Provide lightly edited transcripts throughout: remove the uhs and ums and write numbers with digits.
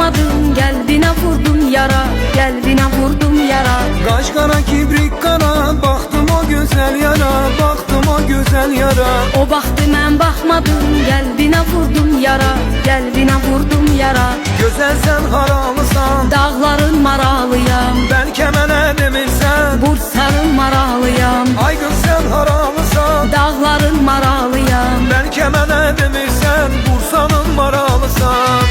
bakmadım, gelbine vurdum yara, gelbine vurdum yara. Kaş kara kibrik kara, baktım o güzel yara, baktım o güzel yara. O baktı mən bakmadım, gelbine vurdum yara, gelbine vurdum yara. Güzel sen haralısan, Dağların maralıyam, belki mənə demirsən. Bursa'nın maralıyam. Ay kız sen haralısan, Dağların maralıyam, belki mənə demirsən. Bursa'nın maralısan.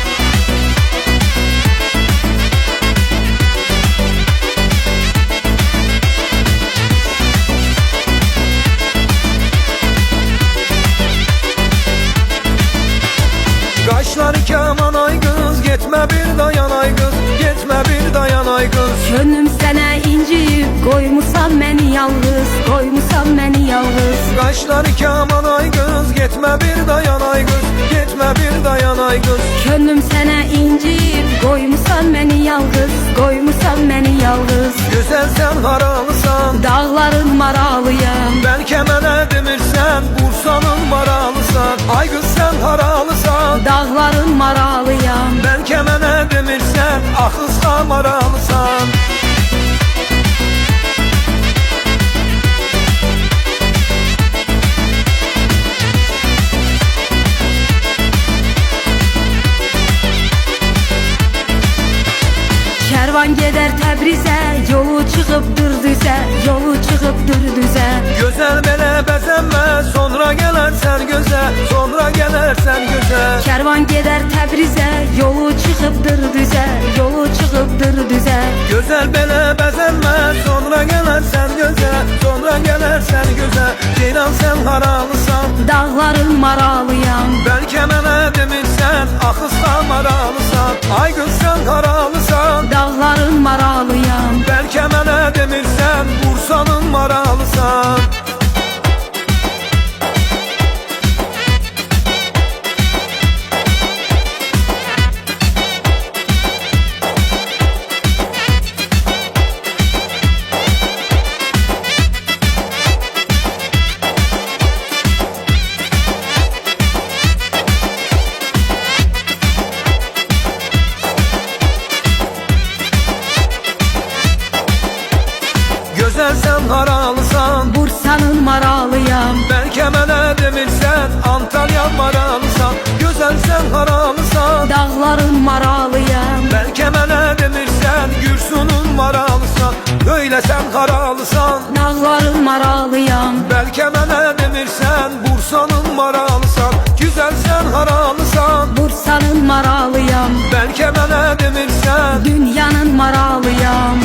Kaşları keman ay kız, gitme bir dayan ay kız, gitme bir dayan ay kız. Könlüm sənə inciyib, qoymusan məni yalnız, qoymusan məni yalnız. Kaşları keman ay kız, gitme bir dayan ay kız, gitme bir dayan ay kız. Könlüm sənə inciyib, qoymusan məni yalnız, qoymusan məni yalnız. Güzel sen haralısan, Dağların maralıyam, belki mənə demirsən. Bursa'nın maralısan. Ay kız sen haralısan, dağların maralıyam. belki mənə demirsən. Axısqa maralısan. Kervan gedər Təbrizə, yolu çıxıbdır düzə, yolu çıxıbdır düzə. Gözəl belə bəzənmə, sonra gələrsən gözə, sonra gələrsən gözə. Kervan gedər Təbrizə, yolu çıxıbdır düzə, yolu çıxıbdır düzə. Gözəl belə bəzənmə, sonra gələrsən gözə, sonra gələrsən gözə. Ceylan sən haralısan, Dağların maralıyam, bəlkə mənə demirsən. Axısqa maralısan. Ay qız sən haralısan, dağların maralıyam. bəlkə mənə demirsən. Bursa'nın maralısan. Gözəl sən haralısan, Bursa'nın maralıyam, bəlkə mənə demirsən. Antalya maralısan. Gözəl sən haralısan, dağların maralıyam. bəlkə mənə demirsən. Gürsunun maralısan. Öyle sen haralısan, Dağların maralıyam, bəlkə mənə demirsən. Bursa'nın maralısan. Güzel sen haralısan, Bursa'nın maralıyam. bəlkə mənə demirsən. Dünyanın maralıyam.